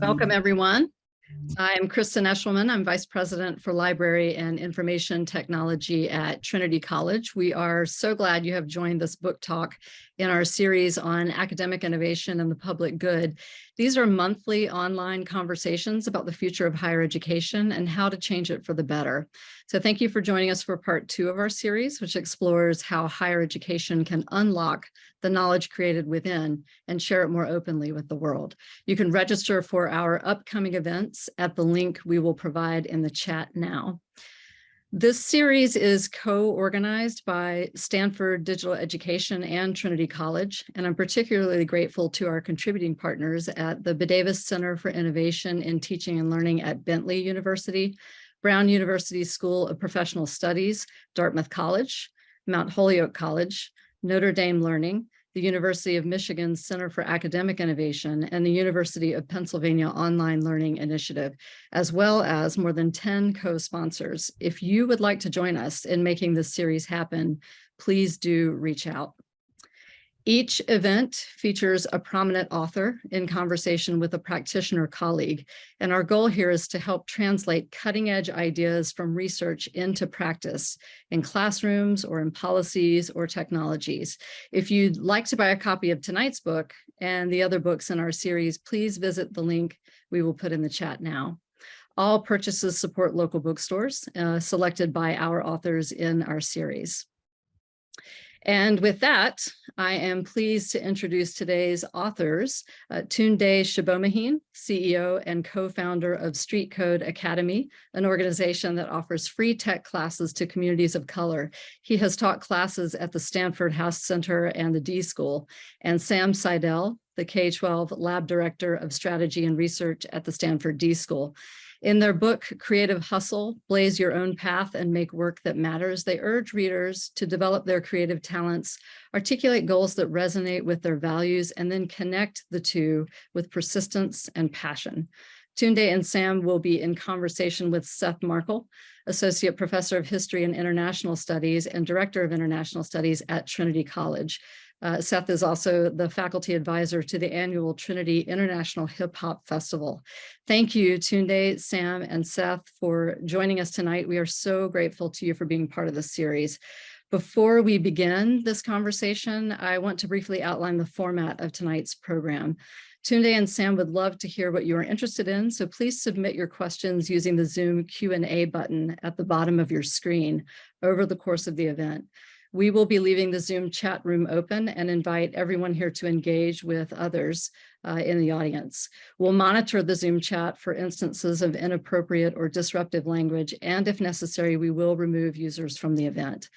Welcome, everyone. I'm Kristen Eshelman. I'm Vice President for Library and Information Technology at Trinity College. We are so glad you have joined this book talk in our series on academic innovation and the public good. These are monthly online conversations about the future of higher education and how to change it for the better. So thank you for joining us for part 2 of our series, which explores how higher education can unlock the knowledge created within and share it more openly with the world. You can register for our upcoming events at the link we will provide in the chat now. This series is co-organized by Stanford Digital Education and Trinity College, and I'm particularly grateful to our contributing partners at the Davis Center for Innovation in Teaching and Learning at Bentley University, Brown University School of Professional Studies, Dartmouth College, Mount Holyoke College, Notre Dame Learning, the University of Michigan Center for Academic Innovation, and the University of Pennsylvania Online Learning Initiative, as well as more than 10 co-sponsors. If you would like to join us in making this series happen, please do reach out. Each event features a prominent author in conversation with a practitioner colleague, and our goal here is to help translate cutting-edge ideas from research into practice in classrooms or in policies or technologies. If you'd like to buy a copy of tonight's book and the other books in our series, please visit the link we will put in the chat now. All purchases support local bookstores selected by our authors in our series. And with that, I am pleased to introduce today's authors, Olatunde Sobomehin, CEO and co-founder of StreetCode Academy, an organization that offers free tech classes to communities of color. He has taught classes at the Stanford House Center and the D.school, and Sam Seidel, the K12 Lab Director of Strategy and Research at the Stanford D.school. In their book, Creative Hustle, Blaze Your Own Path and Make Work That Matters, they urge readers to develop their creative talents, articulate goals that resonate with their values, and then connect the two with persistence and passion. Olatunde and Sam will be in conversation with Seth Markle, Associate Professor of History and International Studies and Director of International Studies at Trinity College. Seth is also the faculty advisor to the annual Trinity International Hiphop Festival. Thank you, Olatunde, Sam, and Seth, for joining us tonight. We are so grateful to you for being part of this series. Before we begin this conversation, I want to briefly outline the format of tonight's program. Olatunde and Sam would love to hear what you are interested in, so please submit your questions using the Zoom Q&A button at the bottom of your screen over the course of the event. We will be leaving the Zoom chat room open and invite everyone here to engage with others in the audience. We'll monitor the Zoom chat for instances of inappropriate or disruptive language, and if necessary, we will remove users from the event.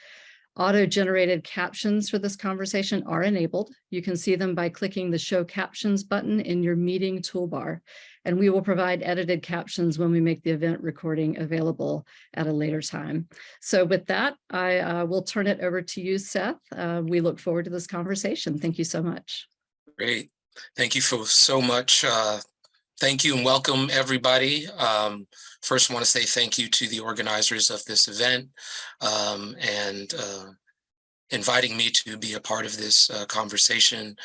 Auto-generated captions for this conversation are enabled. You can see them by clicking the Show Captions button in your meeting toolbar, and we will provide edited captions when we make the event recording available at a later time. So with that, I will turn it over to you, Seth. We look forward to this conversation. Thank you so much. Great. Thank you so much. Thank you and welcome, everybody. First, I want to say thank you to the organizers of this event and inviting me to be a part of this conversation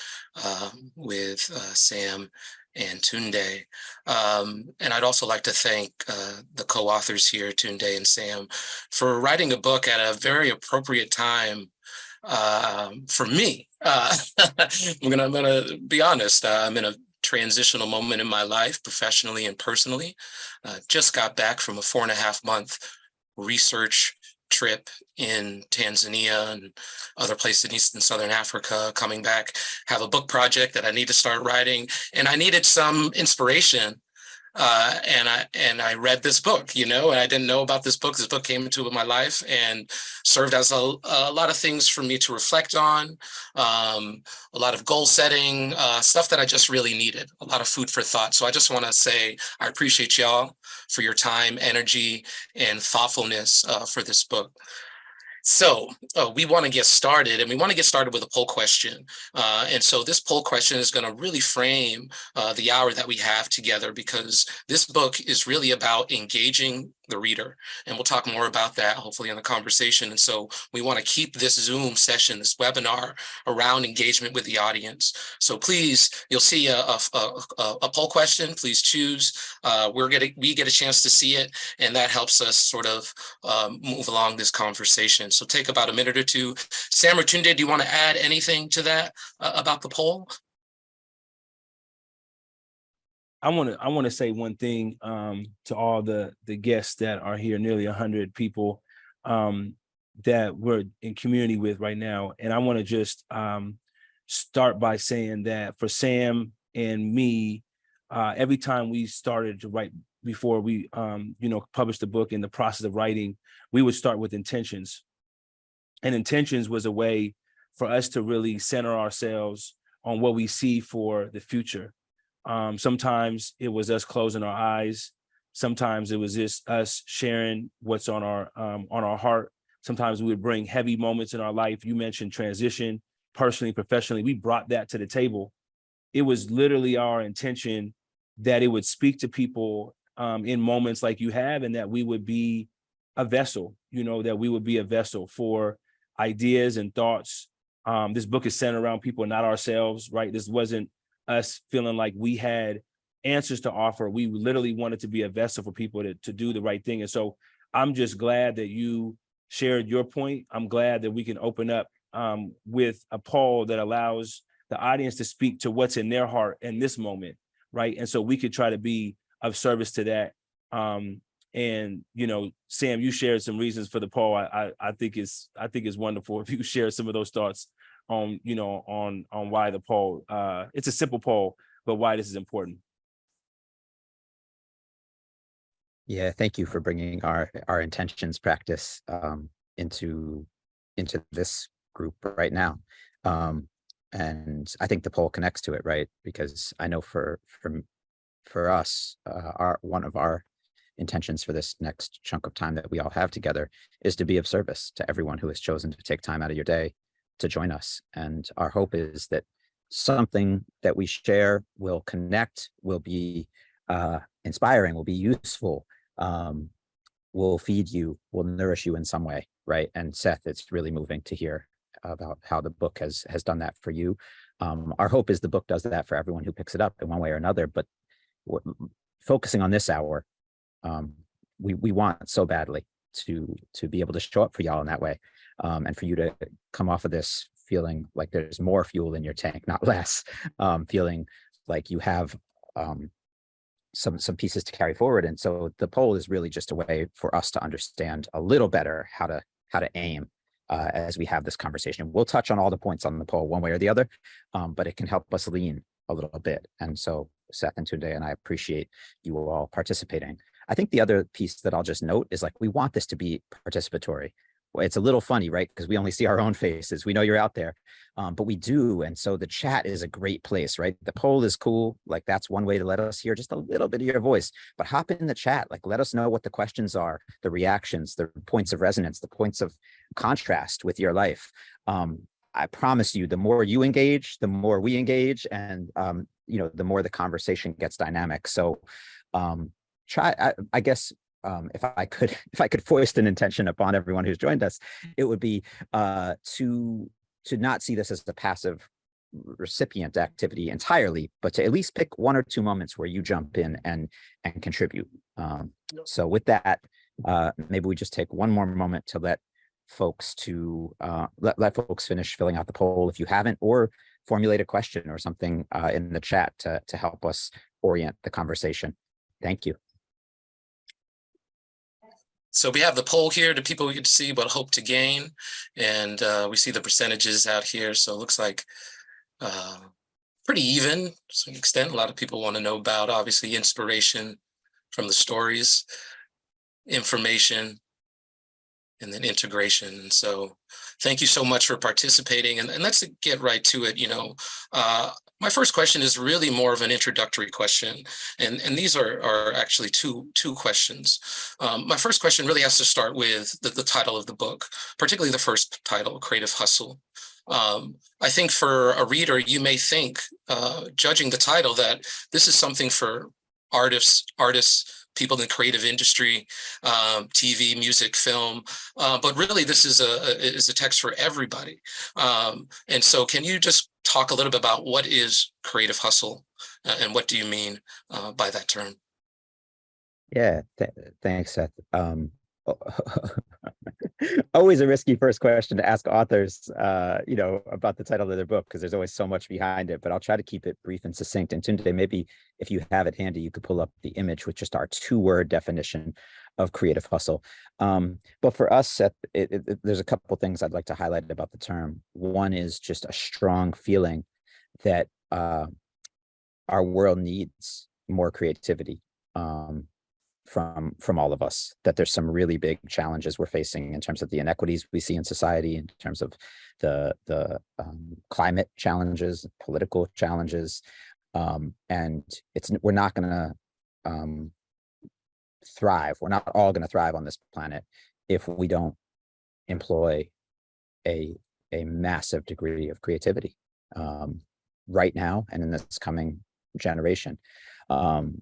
with Sam and Olatunde. And I'd also like to thank the co-authors here, Olatunde and Sam, for writing a book at a very appropriate time for me. I'm gonna be honest. I'm in a transitional moment in my life, professionally and personally. Just got back from a 4.5-month research trip in Tanzania and other places in East and Southern Africa. Coming back, have a book project that I need to start writing, and I needed some inspiration. And I read this book, and I didn't know about this book. This book came into my life and served as a lot of things for me to reflect on, a lot of goal setting, stuff that I just really needed, a lot of food for thought. So I just want to say I appreciate y'all for your time, energy, and thoughtfulness for this book. So we want to get started, and we want to get started with a poll question. And so this poll question is going to really frame the hour that we have together, because this book is really about engaging the reader. And we'll talk more about that hopefully in the conversation. And so we want to keep this Zoom session, this webinar, around engagement with the audience. So please, you'll see a poll question. Please choose. We get a chance to see it, and that helps us sort of move along this conversation. So take about a minute or two. Sam or Tunde, do you want to add anything to that about the poll? I want to say one thing to all the guests that are here, nearly 100 people that we're in community with right now. And I want to just start by saying that for Sam and me, every time we started to write, before we published the book, in the process of writing, we would start with intentions. And intentions was a way for us to really center ourselves on what we see for the future. Sometimes it was us closing our eyes. Sometimes it was just us sharing what's on our heart. Sometimes we would bring heavy moments in our life. You mentioned transition, personally, professionally. We brought that to the table. It was literally our intention that it would speak to people in moments like you have, and that we would be a vessel, that we would be a vessel for ideas and thoughts. This book is centered around people, not ourselves, right? This wasn't us feeling like we had answers to offer. We literally wanted to be a vessel for people to do the right thing. And so I'm just glad that you shared your point. I'm glad that we can open up with a poll that allows the audience to speak to what's in their heart in this moment, right? And so we could try to be of service to that. And Sam, you shared some reasons for the poll. I think it's wonderful if you share some of those thoughts on why the poll. It's a simple poll, but why this is important. Yeah, thank you for bringing our intentions practice into this group right now. And I think the poll connects to it, right? Because I know for us, one of our intentions for this next chunk of time that we all have together is to be of service to everyone who has chosen to take time out of your day to join us. And our hope is that something that we share will connect, will be inspiring, will be useful, will feed you, will nourish you in some way, right? And Seth, it's really moving to hear about how the book has done that for you. Our hope is the book does that for everyone who picks it up in one way or another, but focusing on this hour, we want so badly to be able to show up for y'all in that way, and for you to come off of this feeling like there's more fuel in your tank, not less, feeling like you have some pieces to carry forward. And so the poll is really just a way for us to understand a little better how to aim as we have this conversation. We'll touch on all the points on the poll one way or the other, but it can help us lean a little bit. And so Seth and Tunde and I appreciate you all participating. I think the other piece that I'll just note is, like, we want this to be participatory. Well, it's a little funny, right? Because we only see our own faces. We know you're out there, but we do. And so the chat is a great place, right? The poll is cool. Like, that's one way to let us hear just a little bit of your voice, but hop in the chat. Like, let us know what the questions are, the reactions, the points of resonance, the points of contrast with your life. I promise you, the more you engage, the more we engage, and the more the conversation gets dynamic. So I guess if I could foist an intention upon everyone who's joined us, it would be to not see this as a passive recipient activity entirely, but to at least pick one or two moments where you jump in and contribute. So with that, maybe we just take one more moment to let folks let folks finish filling out the poll if you haven't, or formulate a question or something in the chat to help us orient the conversation. Thank you. So we have the poll here, the people we get to see what hope to gain, and we see the percentages out here. So it looks like pretty even to some extent. A lot of people want to know about, obviously, inspiration from the stories, information, and then integration. And so thank you so much for participating. And let's get right to it. My first question is really more of an introductory question. And these are actually two questions. My first question really has to start with the title of the book, particularly the first title, Creative Hustle. I think for a reader, you may think, judging the title, that this is something for artists people in the creative industry, TV, music, film, but really this is a text for everybody. And so can you just talk a little bit about what is creative hustle and what do you mean by that term? Yeah, thanks, Seth. Always a risky first question to ask authors, about the title of their book, because there's always so much behind it, but I'll try to keep it brief and succinct. And Tunde, maybe if you have it handy, you could pull up the image with just our 2-word definition of creative hustle. But for us, Seth, there's a couple things I'd like to highlight about the term. One is just a strong feeling that our world needs more creativity. From all of us, that there's some really big challenges we're facing in terms of the inequities we see in society, in terms of the climate challenges, political challenges, and we're not going to thrive. We're not all going to thrive on this planet if we don't employ a massive degree of creativity right now and in this coming generation.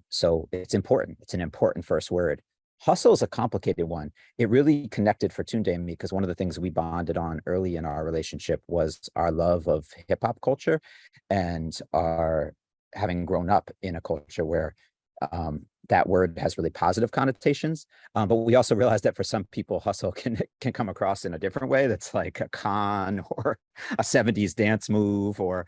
So it's important. It's an important first word. Hustle is a complicated one. It really connected for Tunde and me because one of the things we bonded on early in our relationship was our love of hip hop culture and our having grown up in a culture where that word has really positive connotations. But we also realized that for some people, hustle can come across in a different way. That's like a con or a 70s dance move or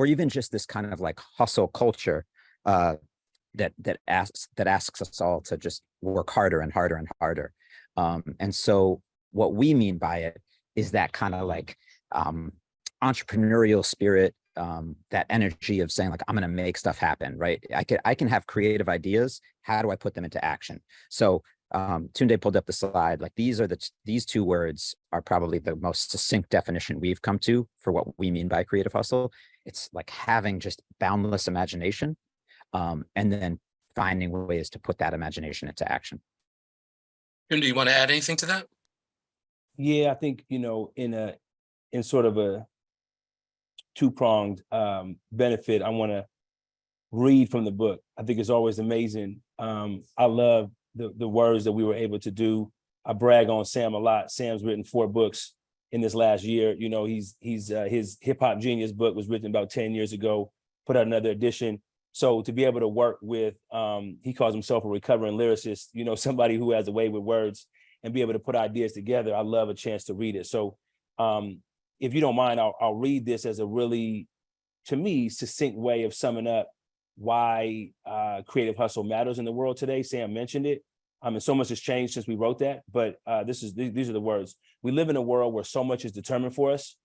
even just this kind of like hustle culture that asks us all to just work harder and harder and harder. And so what we mean by it is that kind of like entrepreneurial spirit, that energy of saying like, I'm going to make stuff happen, right? I can have creative ideas. How do I put them into action? So Tunde pulled up the slide. Like these 2 words are probably the most succinct definition we've come to for what we mean by creative hustle. It's like having just boundless imagination, and then finding ways to put that imagination into action. And do you want to add anything to that? Yeah, I think, in sort of a 2-pronged benefit, I want to read from the book. I think it's always amazing. I love the words that we were able to do. I brag on Sam a lot. Sam's written 4 books in this last year. He's his Hip Hop Genius book was written about 10 years ago, put out another edition. So to be able to work with, he calls himself a recovering lyricist, somebody who has a way with words and be able to put ideas together, I love a chance to read it. So if you don't mind, I'll read this as a really, to me, succinct way of summing up why creative hustle matters in the world today. Sam mentioned it. And so much has changed since we wrote that, but these are the words. We live in a world where so much is determined for us,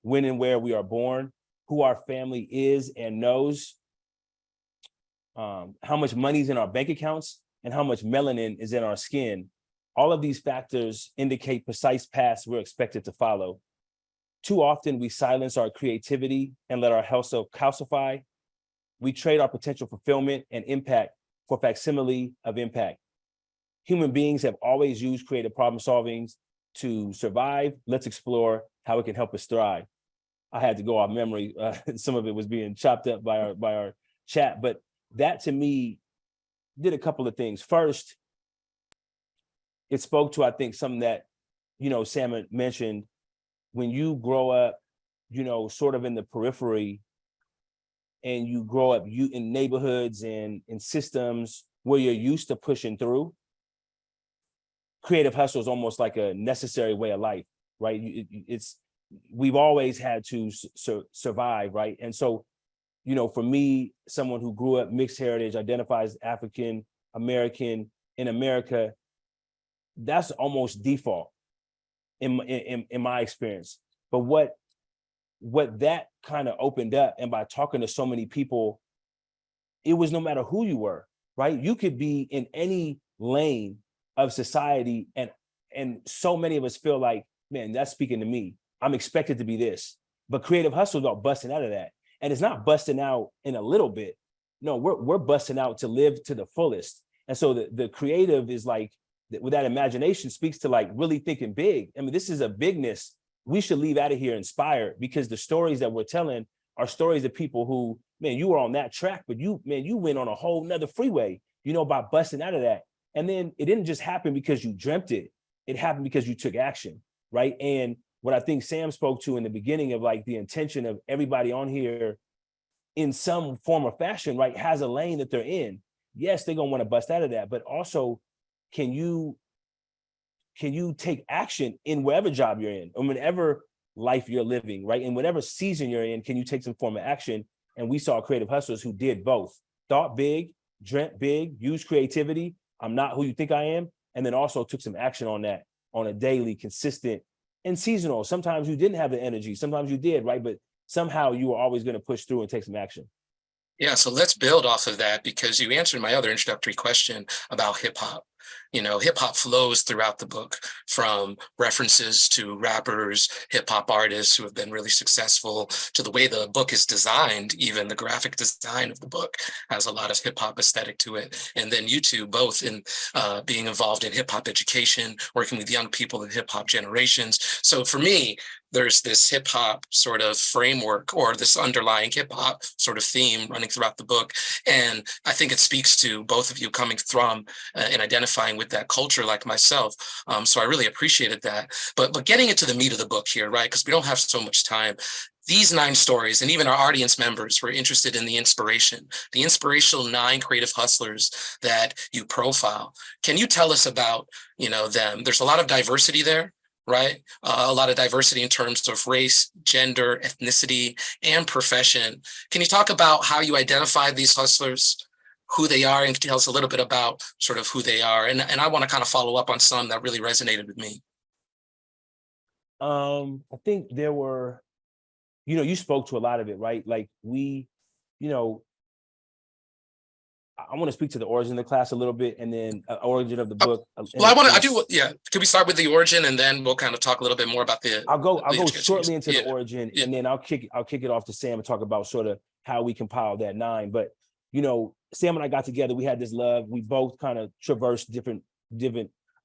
when and where we are born, who our family is and knows, how much money's in our bank accounts, and how much melanin is in our skin. All of these factors indicate precise paths we're expected to follow. Too often we silence our creativity and let our hustle calcify. We trade our potential fulfillment and impact for facsimile of impact. Human beings have always used creative problem solving to survive. Let's explore how it can help us thrive. I had to go off memory. Some of it was being chopped up by our chat, but that to me did a couple of things. First, it spoke to, I think, something that, Sam had mentioned. When you grow up, sort of in the periphery, and you grow up in neighborhoods and in systems where you're used to pushing through, creative hustle is almost like a necessary way of life, right? We've always had to survive, right? And so, for me, someone who grew up mixed heritage, identifies African American in America, that's almost default in my experience. But what that kind of opened up, and by talking to so many people, it was no matter who you were, right? You could be in any lane of society, and so many of us feel like, man, that's speaking to me. I'm expected to be this. But creative hustle is about busting out of that. And it's not busting out in a little bit. No, we're busting out to live to the fullest. And so the creative is like, with that imagination, speaks to like really thinking big. I mean, this is a bigness. We should leave out of here inspired, because the stories that we're telling are stories of people who, man, you were on that track, but you went on a whole nother freeway. by busting out of that. And then it didn't just happen because you dreamt it. It happened because you took action, right? And what I think Sam spoke to in the beginning of like the intention of everybody on here in some form or fashion, right, has a lane that they're in. Yes, they're gonna want to bust out of that, but also can you take action in whatever job you're in, or whatever life you're living, right? In whatever season you're in, can you take some form of action? And we saw creative hustlers who did both, thought big, dreamt big, used creativity. I'm not who you think I am. And then also took some action on that on a daily, consistent, and seasonal. Sometimes you didn't have the energy, sometimes you did, right? But somehow you were always going to push through and take some action. Yeah, so let's build off of that, because you answered my other introductory question about hip hop. Hip hop flows throughout the book, from references to rappers, hip hop artists who have been really successful, to the way the book is designed. Even the graphic design of the book has a lot of hip hop aesthetic to it. And then you two both in being involved in hip hop education, working with young people in hip hop generations. So for me, there's this hip hop sort of framework, or this underlying hip hop sort of theme running throughout the book. And I think it speaks to both of you coming from and identifying with that culture like myself. So I really appreciated that. But getting into the meat of the book here, right? Because we don't have so much time. These 9 stories, and even our audience members were interested in the inspirational 9 creative hustlers that you profile. Can you tell us about, them? There's a lot of diversity there, right? A lot of diversity in terms of race, gender, ethnicity, and profession. Can you talk about how you identify these hustlers, who they are, and tell us a little bit about sort of who they are? And I want to kind of follow up on some that really resonated with me. I think there were, you spoke to a lot of it, right? Like I want to speak to the origin of the class a little bit, and then origin of the book. Could we start with the origin, and then we'll kind of talk a little bit more about the. I'll go shortly into the origin, and then I'll kick it off to Sam and talk about sort of how we compiled that 9. But Sam and I got together. We had this love. We both kind of traversed different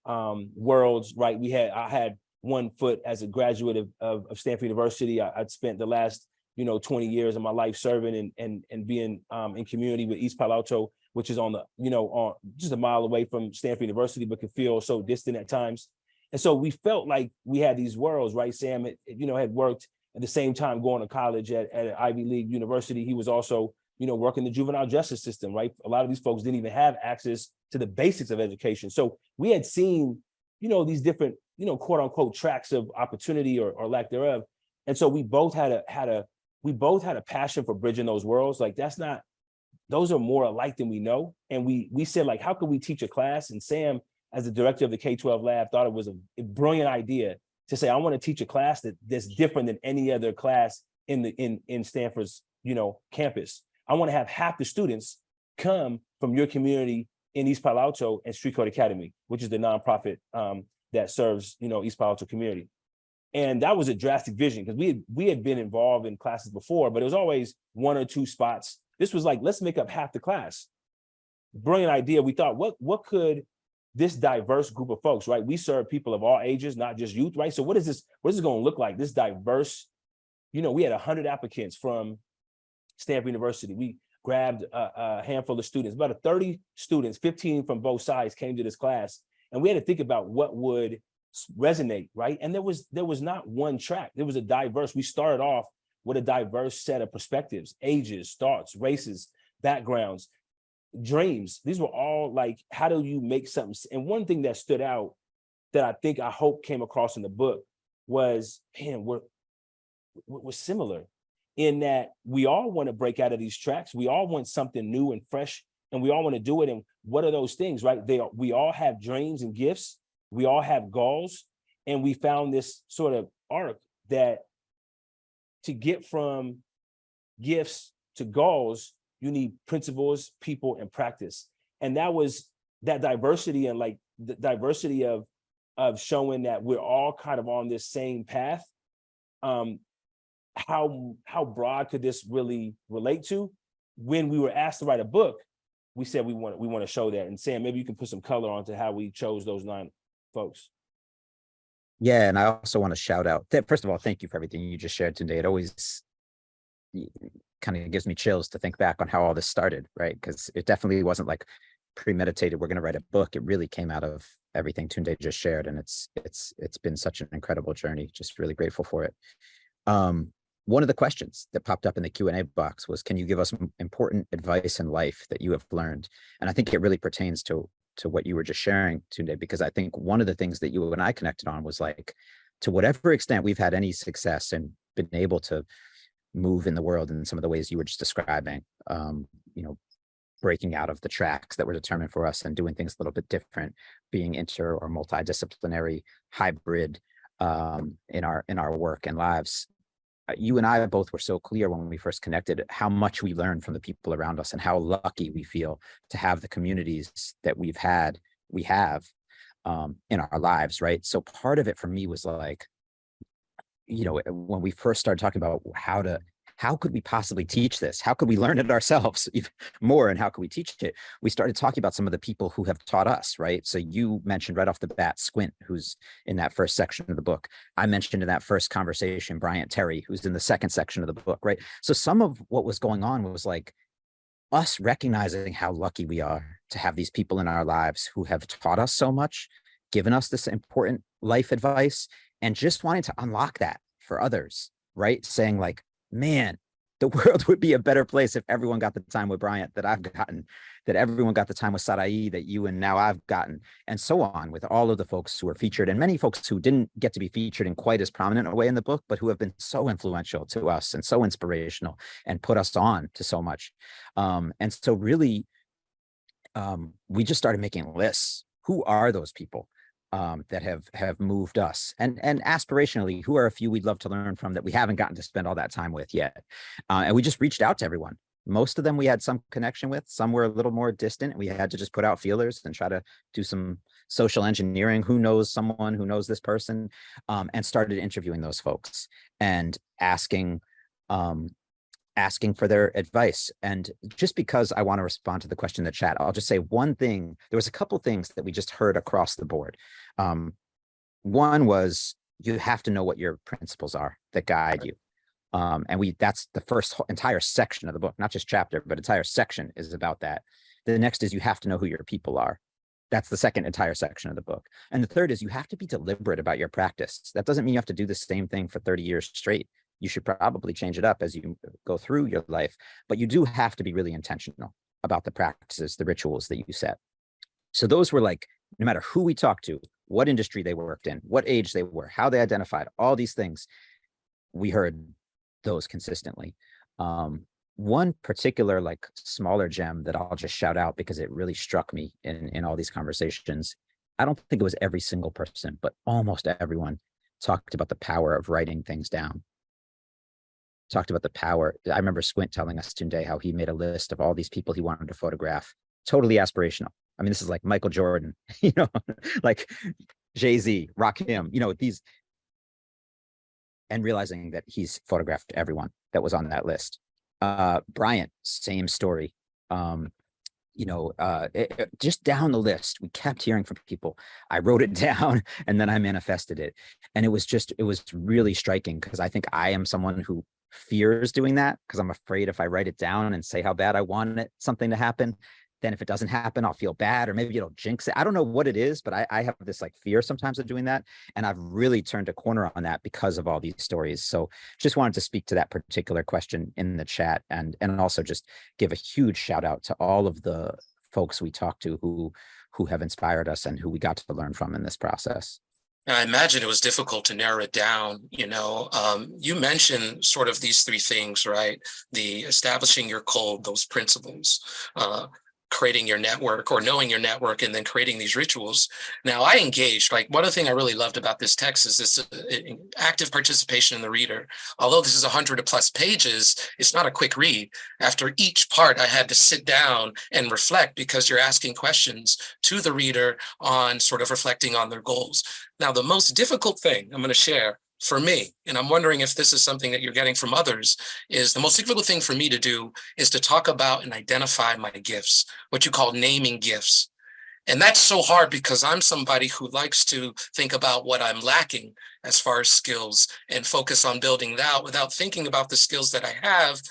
worlds, right? I had one foot as a graduate of Stanford University. I'd spent the last 20 years of my life serving and being in community with East Palo Alto, which is on the on just a mile away from Stanford University, but could feel so distant at times. And so we felt like we had these worlds, right? Sam had worked at the same time going to college at an Ivy League university. He was also working the juvenile justice system, right? A lot of these folks didn't even have access to the basics of education. So we had seen these different quote unquote tracks of opportunity or lack thereof. And so we both had a passion for bridging those worlds. Like those are more alike than we know. And we said, like, how could we teach a class? And Sam, as the director of the K12 Lab, thought it was a brilliant idea to say, I want to teach a class that's different than any other class in Stanford's campus. I want to have half the students come from your community in East Palo Alto and StreetCode Academy, which is the nonprofit that serves East Palo Alto community. And that was a drastic vision, because we had been involved in classes before, but it was always 1 or 2 spots. This was like, let's make up half the class. Brilliant idea. We thought, what could this diverse group of folks, right? We serve people of all ages, not just youth, right? So what is this going to look like? This diverse, we had 100 applicants from Stanford University. We grabbed a handful of students, about 30 students, 15 from both sides came to this class. And we had to think about what would resonate, right? And there was not one track. There was a diverse, we started off with a diverse set of perspectives, ages, thoughts, races, backgrounds, dreams. These were all like, how do you make something? And one thing that stood out that I hope came across in the book was, man, we're similar in that we all want to break out of these tracks. We all want something new and fresh, and we all want to do it. And what are those things, right? We all have dreams and gifts. We all have goals. And we found this sort of arc that to get from gifts to goals, you need principles, people, and practice. And that was that diversity, and like the diversity of showing that we're all kind of on this same path. How broad could this really relate to? When we were asked to write a book, we said we want to show that. And Sam, maybe you can put some color onto how we chose those 9 folks. Yeah, and I also want to shout out that, first of all, thank you for everything you just shared today. It always kind of gives me chills to think back on how all this started, right? Because it definitely wasn't like premeditated, we're going to write a book. It really came out of everything Tunde just shared. And it's been such an incredible journey. Just really grateful for it. One of the questions that popped up in the Q&A box was, can you give us some important advice in life that you have learned? And I think it really pertains to what you were just sharing, Tunde, because I think one of the things that you and I connected on was like, to whatever extent we've had any success and been able to move in the world in some of the ways you were just describing, breaking out of the tracks that were determined for us and doing things a little bit different, being inter or multidisciplinary, hybrid in our work and lives. You and I both were so clear when we first connected how much we learned from the people around us and how lucky we feel to have the communities that we have in our lives, right? So part of it for me was like, when we first started talking about how could we possibly teach this? How could we learn it ourselves even more? And how could we teach it? We started talking about some of the people who have taught us, right? So you mentioned right off the bat, Squint, who's in that first section of the book. I mentioned in that first conversation, Bryant Terry, who's in the second section of the book, right? So some of what was going on was like us recognizing how lucky we are to have these people in our lives who have taught us so much, given us this important life advice, and just wanting to unlock that for others, right? Saying like, man, the world would be a better place if everyone got the time with Bryant that I've gotten, that everyone got the time with Sarai that you and now I've gotten, and so on with all of the folks who are featured, and many folks who didn't get to be featured in quite as prominent a way in the book, but who have been so influential to us and so inspirational and put us on to so much. And so really, we just started making lists. Who are those people that have moved us, and aspirationally, who are a few we'd love to learn from that we haven't gotten to spend all that time with yet? And we just reached out to everyone. Most of them we had some connection with, some were a little more distant. We had to just put out feelers and try to do some social engineering. Who knows someone who knows this person? And started interviewing those folks and asking for their advice. And just because I want to respond to the question in the chat, I'll just say one thing. There was a couple things that we just heard across the board. One was, you have to know what your principles are that guide you. And that's the first entire section of the book, not just chapter, but entire section is about that. The next is, you have to know who your people are. That's the second entire section of the book. And the third is, you have to be deliberate about your practice. That doesn't mean you have to do the same thing for 30 years straight. You should probably change it up as you go through your life, but you do have to be really intentional about the practices, the rituals that you set. So those were like, no matter who we talked to, what industry they worked in, what age they were, how they identified, all these things, we heard those consistently. One particular like smaller gem that I'll just shout out because it really struck me in all these conversations. I don't think it was every single person, but almost everyone talked about the power of writing things down. Talked about the power. I remember Squint telling us today how he made a list of all these people he wanted to photograph. Totally aspirational. I mean, this is like Michael Jordan, like Jay-Z, Rakim, these, and realizing that he's photographed everyone that was on that list. Bryant, same story. Just down the list, we kept hearing from people. I wrote it down and then I manifested it. And it was really striking, because I think I am someone who fears doing that, because I'm afraid if I write it down and say how bad I want something to happen, then if it doesn't happen, I'll feel bad, or maybe it'll jinx it. I don't know what it is, but I have this like fear sometimes of doing that. And I've really turned a corner on that because of all these stories. So just wanted to speak to that particular question in the chat, and also just give a huge shout out to all of the folks we talked to who have inspired us and who we got to learn from in this process. I imagine it was difficult to narrow it down. You mentioned sort of these three things, right? The establishing your code, those principles, creating your network or knowing your network, and then creating these rituals. Now, I engaged, like one of the things I really loved about this text is this active participation in the reader. Although this is 100+ pages, it's not a quick read. After each part, I had to sit down and reflect, because you're asking questions to the reader on sort of reflecting on their goals. Now, the most difficult thing I'm going to share for me, and I'm wondering if this is something that you're getting from others, is the most difficult thing for me to do is to talk about and identify my gifts, what you call naming gifts. And that's so hard, because I'm somebody who likes to think about what I'm lacking as far as skills and focus on building that without thinking about the skills that I have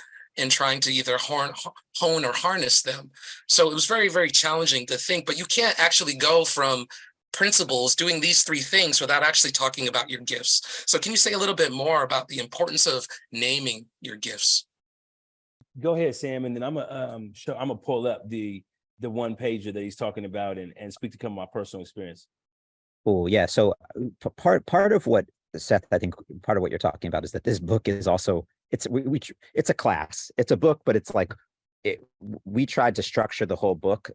and trying to either hone or harness them. So it was very, very challenging to think, but you can't actually go from principles doing these three things without actually talking about your gifts. So can you say a little bit more about the importance of naming your gifts? Go ahead, Sam, and then I'm gonna pull up the one pager that he's talking about and speak to some of my personal experience. Oh yeah. So part of what Seth, I think part of what you're talking about is that this book is also it's a class. It's a book, but it's like we tried to structure the whole book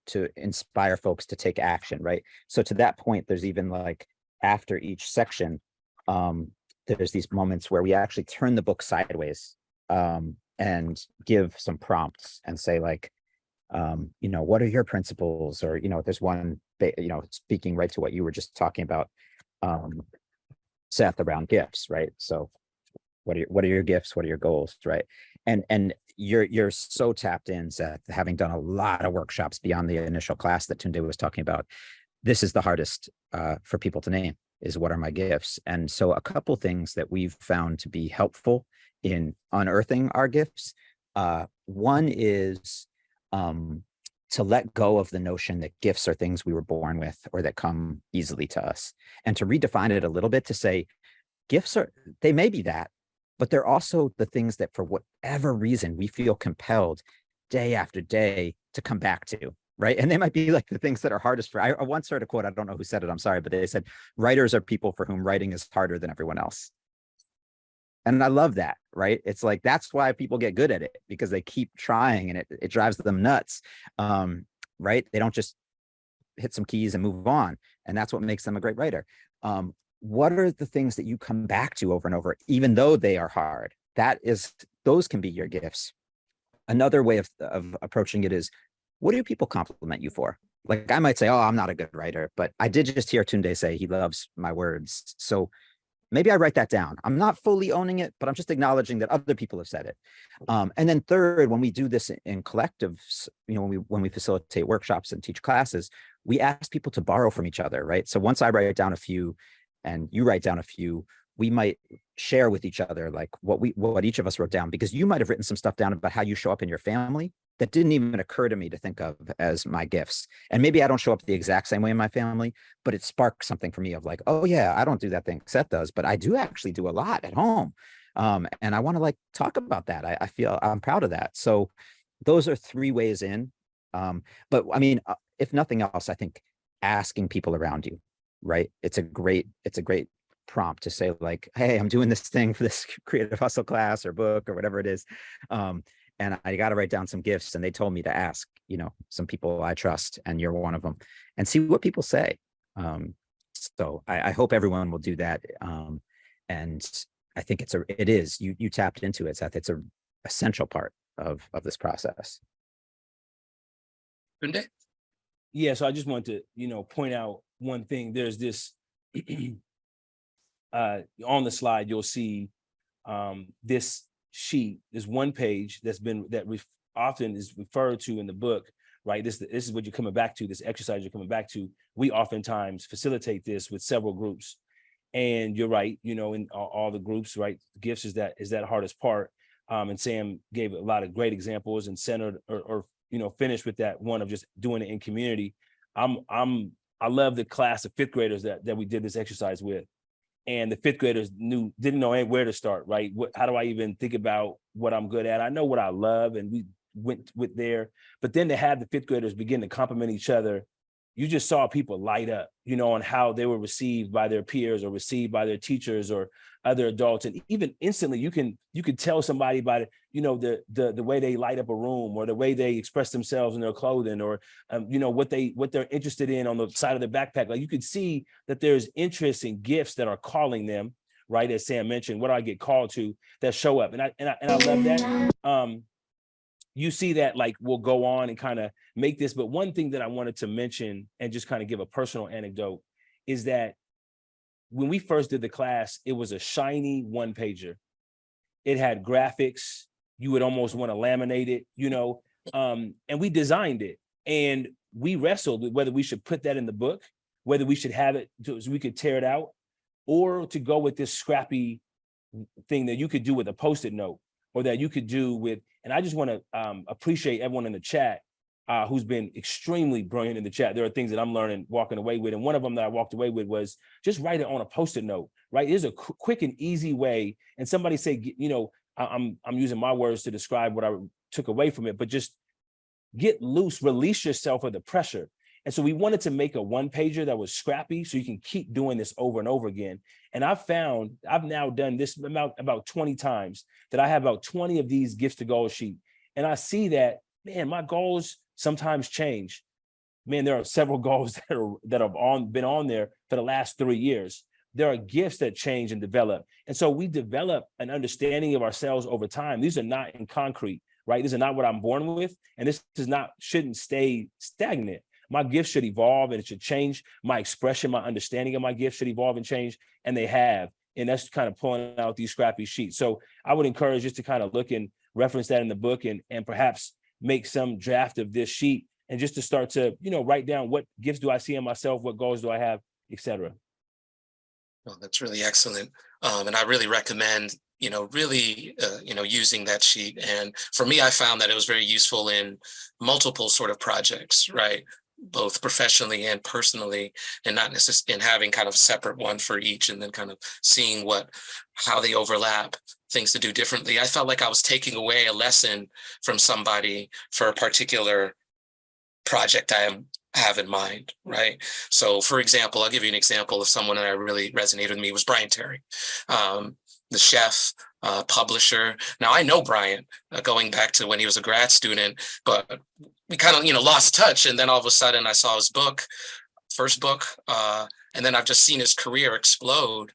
to inspire folks to take action, right? So to that point, there's even like after each section, there's these moments where we actually turn the book sideways and give some prompts and say like, what are your principles? Or, there's one, speaking right to what you were just talking about, Seth, around gifts, right? So what are your gifts? What are your goals, right? And you're so tapped in, Seth, having done a lot of workshops beyond the initial class that Tunde was talking about. This is the hardest for people to name, is what are my gifts? And so a couple things that we've found to be helpful in unearthing our gifts. One is to let go of the notion that gifts are things we were born with or that come easily to us, and to redefine it a little bit to say, they may be that, but they're also the things that for whatever reason we feel compelled day after day to come back to, right? And they might be like the things that are hardest for, I once heard a quote, I don't know who said it, I'm sorry, but they said, writers are people for whom writing is harder than everyone else. And I love that, right? It's like, that's why people get good at it, because they keep trying and it drives them nuts, right? They don't just hit some keys and move on. And that's what makes them a great writer. What are the things that you come back to over and over, even though they are hard? Those can be your gifts. Another way of approaching it is, what do people compliment you for? Like I might say, oh, I'm not a good writer, but I did just hear Tunde say he loves my words. So maybe I write that down. I'm not fully owning it, but I'm just acknowledging that other people have said it. And then third, when we do this in collectives, when we facilitate workshops and teach classes, we ask people to borrow from each other, right? So once I write down a few and you write down a few, we might share with each other like what each of us wrote down, because you might have written some stuff down about how you show up in your family that didn't even occur to me to think of as my gifts. And maybe I don't show up the exact same way in my family, but it sparked something for me of like, oh yeah, I don't do that thing Seth does, but I do actually do a lot at home. And I want to like talk about that. I feel I'm proud of that. So those are 3 ways in. But I mean, if nothing else, I think asking people around you, right? It's a great prompt to say like, hey, I'm doing this thing for this creative hustle class or book or whatever it is. And I got to write down some gifts, and they told me to ask, some people I trust, and you're one of them, and see what people say. So I hope everyone will do that. And I think you tapped into it, Seth. It's a essential part of this process. Tunde? Yeah, so I just wanted to, point out one thing. There's this on the slide, you'll see this sheet, this one page often is referred to in the book, right? This is what you're coming back to, this exercise you're coming back to. We oftentimes facilitate this with several groups. And you're right, in all the groups, right? Gifts is that hardest part. And Sam gave a lot of great examples and centered or finished with that one of just doing it in community. I love the class of 5th graders that we did this exercise with. And the 5th graders didn't know where to start, right? How do I even think about what I'm good at? I know what I love, and we went with there. But then to have the 5th graders begin to compliment each other, you just saw people light up, on how they were received by their peers or received by their teachers or other adults. And even instantly, you can tell somebody by the way they light up a room, or the way they express themselves in their clothing, or what they're interested in on the side of their backpack. Like you could see that there's interest in gifts that are calling them, right? As Sam mentioned, what do I get called to, that show up, and I love that. You see that, like, we'll go on and kind of make this. But one thing that I wanted to mention and just kind of give a personal anecdote is that when we first did the class, it was a shiny 1-pager. It had graphics. You would almost want to laminate it, and we designed it. And we wrestled with whether we should put that in the book, whether we should have it so we could tear it out, or to go with this scrappy thing that you could do with a Post-it note. or that you could do with, and I just want to appreciate everyone in the chat who's been extremely brilliant in the chat. There are things that I'm learning, walking away with. And one of them that I walked away with was just write it on a Post-it note, right? There's a quick and easy way. And somebody say, you know, I'm using my words to describe what I took away from it, but just get loose, release yourself of the pressure. And so we wanted to make a one-pager that was scrappy so you can keep doing this over and over again. And I've now done this about 20 times, that I have about 20 of these gifts to goals sheet. And I see that, man, my goals sometimes change. Man, there are several goals that have been on there for the last 3 years. There are gifts that change and develop. And so we develop an understanding of ourselves over time. These are not in concrete, right? These are not what I'm born with. And this shouldn't stay stagnant. My gifts should evolve and it should change. My expression, my understanding of my gifts should evolve and change. And they have. And that's kind of pulling out these scrappy sheets. So I would encourage just to kind of look and reference that in the book, and perhaps make some draft of this sheet, and just to start to, you know, write down what gifts do I see in myself, what goals do I have, etc. Well, that's really excellent. And I really recommend, you know, really, using that sheet. And for me, I found that it was very useful in multiple sort of projects, right? Both professionally and personally, and not necessarily in having kind of a separate one for each, and then kind of seeing how they overlap, things to do differently. I felt like I was taking away a lesson from somebody for a particular project I have in mind, right? So for example, I'll give you an example of someone that really resonated with me was Brian Terry, the chef, publisher. Now I know Brian going back to when he was a grad student, but we kind of, lost touch. And then all of a sudden I saw his first book, and then I've just seen his career explode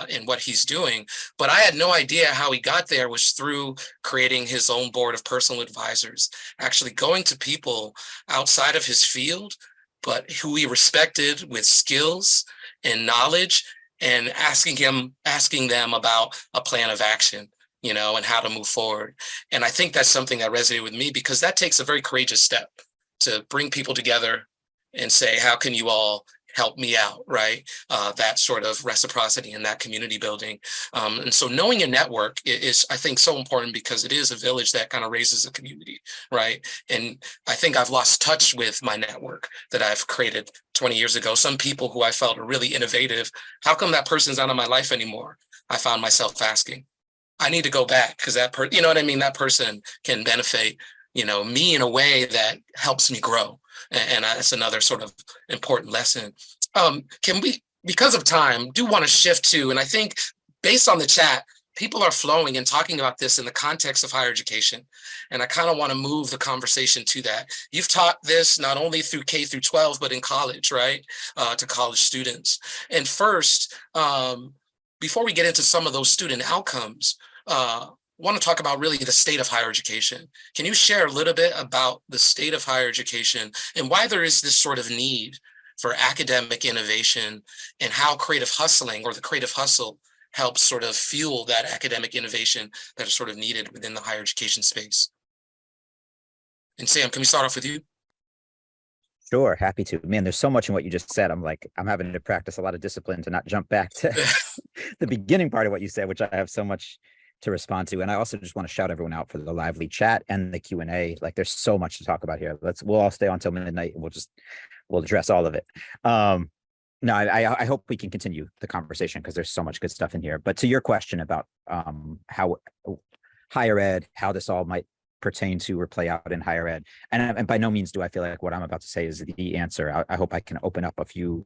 in what he's doing. But I had no idea how he got there was through creating his own board of personal advisors, actually going to people outside of his field, but who he respected with skills and knowledge, and asking them about a plan of action, and how to move forward. And I think that's something that resonated with me, because that takes a very courageous step to bring people together and say, how can you all help me out, right? That sort of reciprocity and that community building. And so knowing your network is, I think, so important, because it is a village that kind of raises a community, right? And I think I've lost touch with my network that I've created 20 years ago. Some people who I felt are really innovative, how come that person's not in my life anymore? I found myself asking, I need to go back, because that person, that person can benefit, me in a way that helps me grow. And that's another sort of important lesson. Can we, because of time, do want to shift to, and I think based on the chat, people are flowing and talking about this in the context of higher education. And I kind of want to move the conversation to that. You've taught this not only through K-12, but in college, right? To college students. And first, before we get into some of those student outcomes, want to talk about really the state of higher education. Can you share a little bit about the state of higher education and why there is this sort of need for academic innovation, and how creative hustling, or the creative hustle, helps sort of fuel that academic innovation that is sort of needed within the higher education space? And Sam, can we start off with you? Sure, happy to. Man, there's so much in what you just said. I'm having to practice a lot of discipline to not jump back to the beginning part of what you said, which I have so much to respond to. And I also just want to shout everyone out for the lively chat and the Q&A. Like, there's so much to talk about here. We'll all stay on till midnight, and we'll address all of it. No, I hope we can continue the conversation, because there's so much good stuff in here. But to your question about how higher ed, how this all might pertain to or play out in higher ed, and by no means do I feel like what I'm about to say is the answer. I hope I can open up a few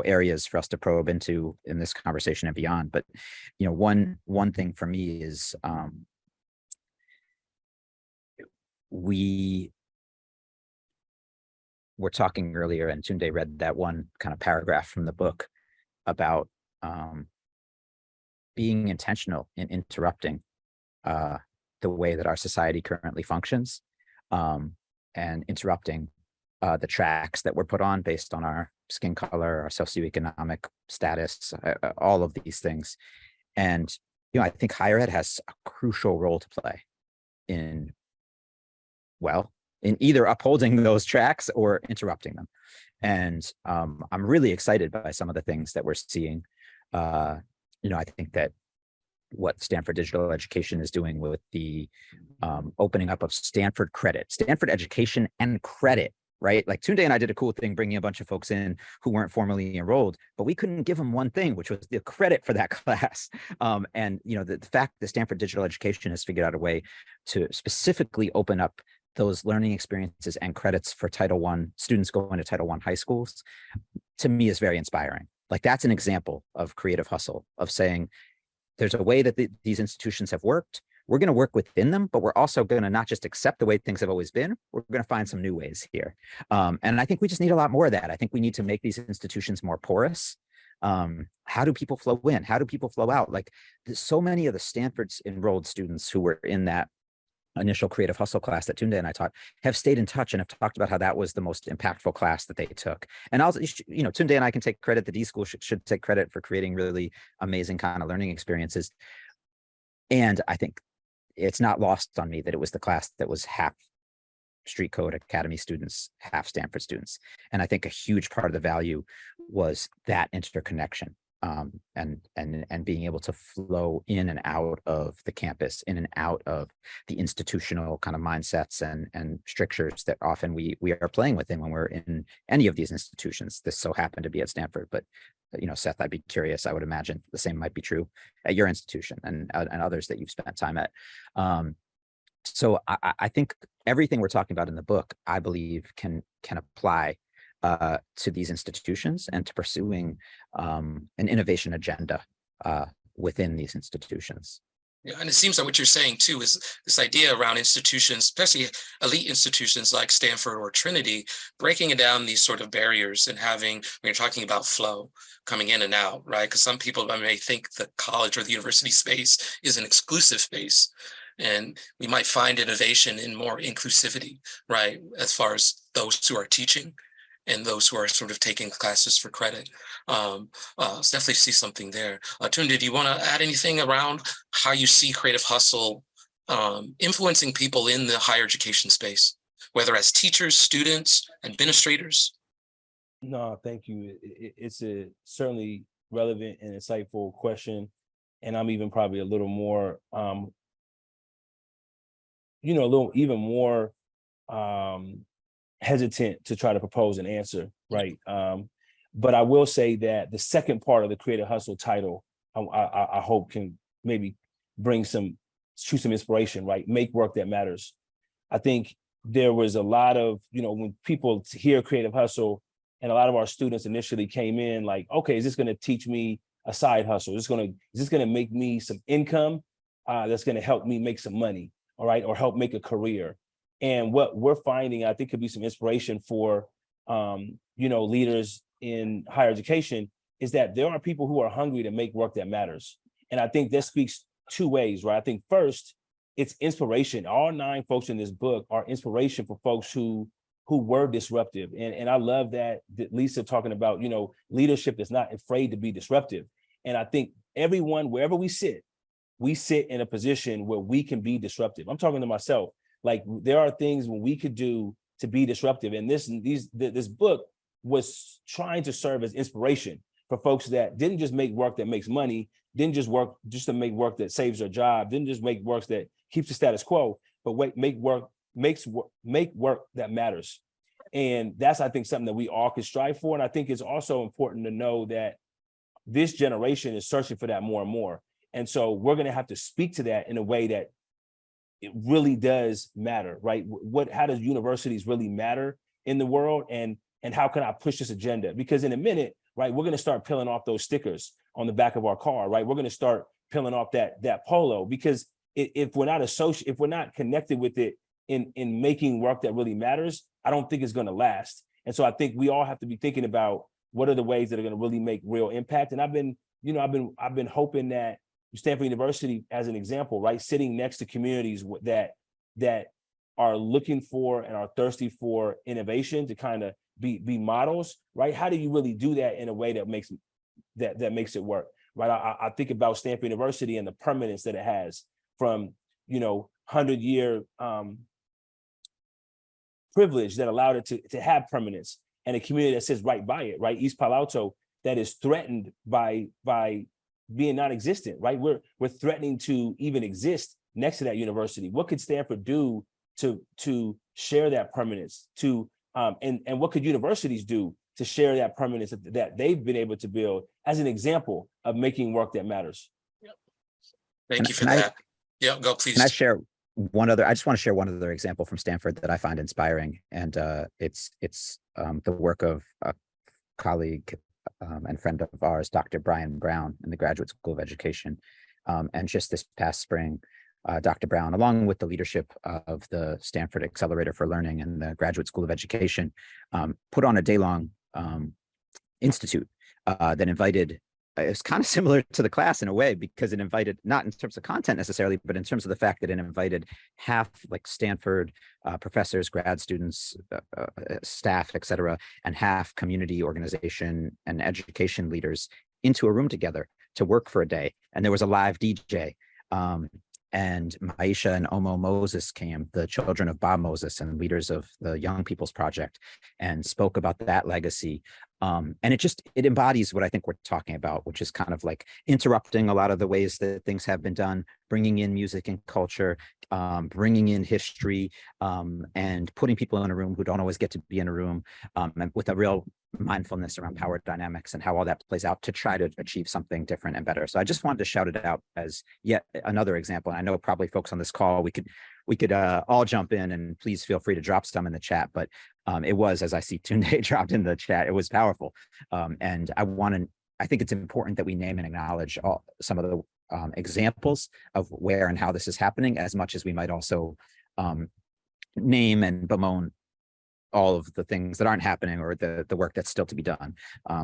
areas for us to probe into in this conversation and beyond. But one thing for me is we were talking earlier, and Tunde read that one kind of paragraph from the book about being intentional in interrupting the way that our society currently functions, and interrupting the tracks that we're put on based on our skin color, our socioeconomic status, all of these things. And, I think higher ed has a crucial role to play in either upholding those tracks or interrupting them. And I'm really excited by some of the things that we're seeing. I think that what Stanford Digital Education is doing with the opening up of Stanford credit, Stanford education and credit, right? Like Tunde and I did a cool thing, bringing a bunch of folks in who weren't formally enrolled, but we couldn't give them one thing, which was the credit for that class. And the fact that Stanford Digital Education has figured out a way to specifically open up those learning experiences and credits for Title I students going to Title I high schools, to me is very inspiring. Like that's an example of creative hustle, of saying there's a way that these institutions have worked. We're going to work within them, but we're also going to not just accept the way things have always been. We're going to find some new ways here. And I think we just need a lot more of that. I think we need to make these institutions more porous. How do people flow in? How do people flow out? Like so many of the Stanford's enrolled students who were in that initial creative hustle class that Tunde and I taught have stayed in touch and have talked about how that was the most impactful class that they took. And also, Tunde and I can take credit. The D.school should take credit for creating really amazing kind of learning experiences. And I think it's not lost on me that it was the class that was half StreetCode Academy students, half Stanford students. And I think a huge part of the value was that interconnection. And being able to flow in and out of the campus, in and out of the institutional kind of mindsets and strictures that often we are playing within when we're in any of these institutions. This so happened to be at Stanford, but Seth, I'd be curious. I would imagine the same might be true at your institution and others that you've spent time at. So I think everything we're talking about in the book, I believe, can apply to these institutions and to pursuing an innovation agenda within these institutions. Yeah, and it seems that what you're saying too is this idea around institutions, especially elite institutions like Stanford or Trinity, breaking it down these sort of barriers and having, when you're talking about flow, coming in and out, right? Because some people may think the college or the university space is an exclusive space. And we might find innovation in more inclusivity, right? As far as those who are teaching and those who are sort of taking classes for credit. Definitely see something there. Tunde, do you want to add anything around how you see creative hustle influencing people in the higher education space, whether as teachers, students, administrators? No, thank you. It's a certainly relevant and insightful question. And I'm even probably a little more, even more hesitant to try to propose an answer, right? But I will say that the second part of the Creative Hustle title, I hope can maybe bring some inspiration, right? Make work that matters. I think there was a lot of, when people hear Creative Hustle, and a lot of our students initially came in like, okay, is this going to teach me a side hustle? Is this going to make me some income that's going to help me make some money, all right, or help make a career? And what we're finding, I think, could be some inspiration for, leaders in higher education, is that there are people who are hungry to make work that matters. And I think that speaks two ways, right? I think first, it's inspiration. All 9 folks in this book are inspiration for folks who were disruptive. And I love that Lisa talking about, leadership that's not afraid to be disruptive. And I think everyone, wherever we sit in a position where we can be disruptive. I'm talking to myself. Like there are things when we could do to be disruptive. And this book was trying to serve as inspiration for folks that didn't just make work that makes money, didn't just work just to make work that saves their job, didn't just make work that keeps the status quo, but make work that matters. And that's, I think, something that we all can strive for. And I think it's also important to know that this generation is searching for that more and more. And so we're going to have to speak to that in a way that it really does matter, right? How does universities really matter in the world? And how can I push this agenda? Because in a minute, right, we're going to start peeling off those stickers on the back of our car, right? We're going to start peeling off that polo, because if we're not connected with it in making work that really matters, I don't think it's going to last. And so I think we all have to be thinking about what are the ways that are going to really make real impact. And I've been hoping that Stanford University, as an example, right, sitting next to communities that are looking for and are thirsty for innovation to kind of be models, right? How do you really do that in a way that makes it work, right? I think about Stanford University and the permanence that it has from 100-year privilege that allowed it to have permanence, and a community that sits right by it, right? East Palo Alto, that is threatened by being non-existent, right? We're threatening to even exist next to that university. What could Stanford do to share that permanence, and what could universities do to share that permanence that they've been able to build as an example of making work that matters? Thank you for that. Yeah, go please. Can I share one other? I just want to share one other example from Stanford that I find inspiring, and it's the work of a colleague and friend of ours, Dr. Brian Brown, in the Graduate School of Education. And just this past spring, Dr. Brown, along with the leadership of the Stanford Accelerator for Learning and the Graduate School of Education, put on a day-long institute that invited, it's kind of similar to the class in a way, because it invited, not in terms of content necessarily, but in terms of the fact that it invited half like Stanford professors, grad students, staff, et cetera, and half community organization and education leaders into a room together to work for a day. And there was a live DJ. And Maisha and Omo Moses came, the children of Bob Moses and leaders of the Young People's Project, and spoke about that legacy. And it embodies what I think we're talking about, which is kind of like interrupting a lot of the ways that things have been done, bringing in music and culture, bringing in history, and putting people in a room who don't always get to be in a room, and with a real mindfulness around power dynamics and how all that plays out to try to achieve something different and better. So I just wanted to shout it out as yet another example. And I know probably folks on this call, we could all jump in, and please feel free to drop some in the chat. But it was, as I see Tunde dropped in the chat, it was powerful. And I think it's important that we name and acknowledge some of the examples of where and how this is happening, as much as we might also name and bemoan all of the things that aren't happening or the work that's still to be done.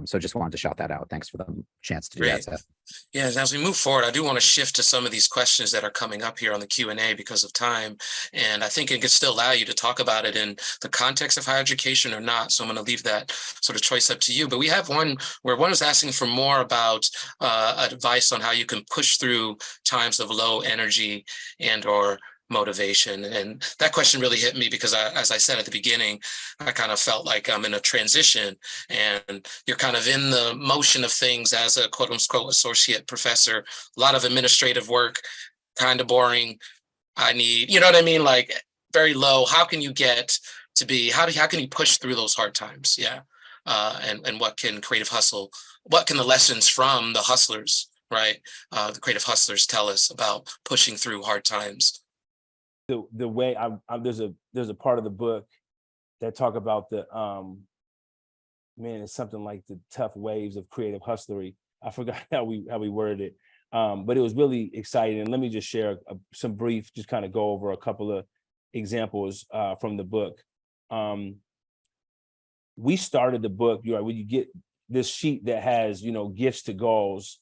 So just wanted to shout that out. Thanks for the chance to do that, Seth. Yeah, as we move forward, I do want to shift to some of these questions that are coming up here on the Q&A because of time. And I think it could still allow you to talk about it in the context of higher education or not. So I'm going to leave that sort of choice up to you. But we have one where one is asking for more about advice on how you can push through times of low energy and or motivation. And that question really hit me because as I said at the beginning, I kind of felt like I'm in a transition, and you're kind of in the motion of things as a quote unquote associate professor, a lot of administrative work, kind of boring. I need, you know what I mean? Like very low. How can you get to be, how can you push through those hard times? Yeah. And what can creative hustle, what can the lessons from the hustlers, right? The creative hustlers tell us about pushing through hard times. The way there's a part of the book that talk about the it's something like the tough waves of creative hustlery. I forgot how we worded it, but it was really exciting. And let me just share some brief, just kind of go over a couple of examples from the book. We started the book, when you get this sheet that has gifts to goals,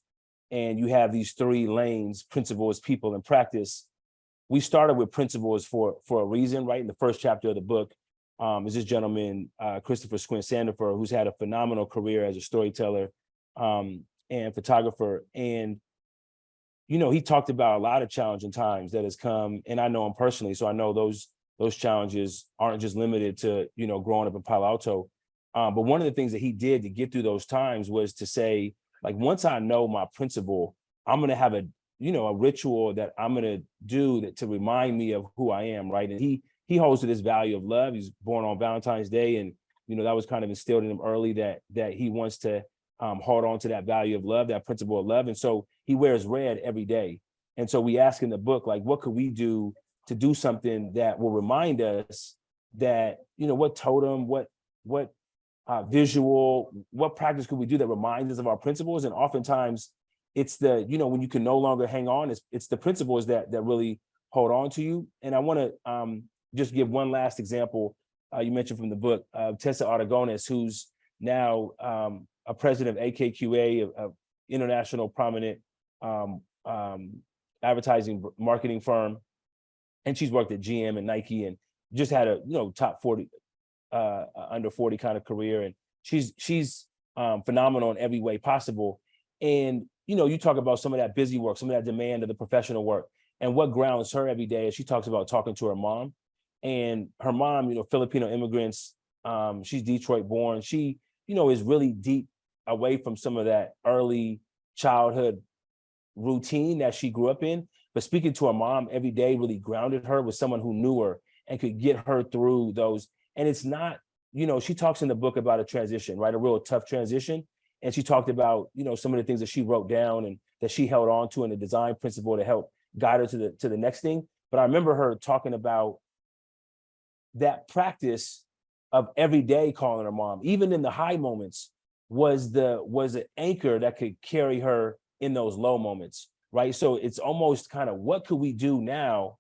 and you have these 3 lanes: principles, people, and practice. We started with principles for a reason, right? In the first chapter of the book is this gentleman, Christopher Squint Sandifer, who's had a phenomenal career as a storyteller and photographer. And, he talked about a lot of challenging times that has come, and I know him personally, so I know those challenges aren't just limited to, growing up in Palo Alto. But one of the things that he did to get through those times was to say, like, once I know my principle, I'm going to have a ritual that I'm going to do to remind me of who I am, right? And he holds to this value of love. He's born on Valentine's Day, and that was kind of instilled in him early that he wants to hold on to that value of love, that principle of love. And so he wears red every day. And so we ask in the book, like, what could we do to do something that will remind us that, what totem, what visual, what practice could we do that reminds us of our principles? And oftentimes it's the, when you can no longer hang on, it's the principles that really hold on to you. And I want to just give one last example. You mentioned from the book, Tessa Aragones, who's now a president of AKQA, an international prominent advertising marketing firm. And she's worked at GM and Nike and just had a, top 40, under 40 kind of career. And she's phenomenal in every way possible. And you talk about some of that busy work, some of that demand of the professional work, and what grounds her every day. She talks about talking to her mom, and her mom, Filipino immigrants. She's Detroit born. She, is really deep away from some of that early childhood routine that she grew up in, but speaking to her mom every day really grounded her with someone who knew her and could get her through those. And it's not, she talks in the book about a transition, right? A real tough transition. And she talked about, some of the things that she wrote down and that she held on to in the design principle to help guide her to the next thing. But I remember her talking about that practice of every day calling her mom, even in the high moments, was an anchor that could carry her in those low moments, right? So it's almost kind of, what could we do now,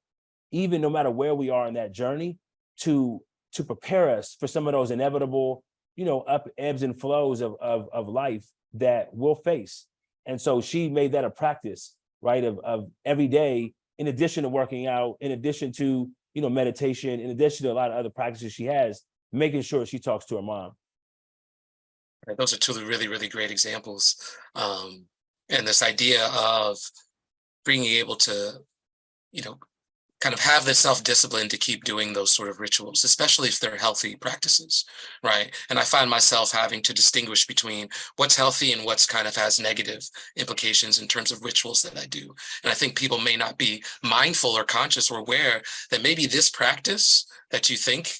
even no matter where we are in that journey, to prepare us for some of those inevitable, ebbs and flows of life that we'll face. And so she made that a practice, right, of every day, in addition to working out, in addition to meditation, in addition to a lot of other practices she has, making sure she talks to her mom. Right, those are two really, really great examples. And this idea of being able to, kind of have the self-discipline to keep doing those sort of rituals, especially if they're healthy practices, right? And I find myself having to distinguish between what's healthy and what's kind of has negative implications in terms of rituals that I do. And I think people may not be mindful or conscious or aware that maybe this practice that you think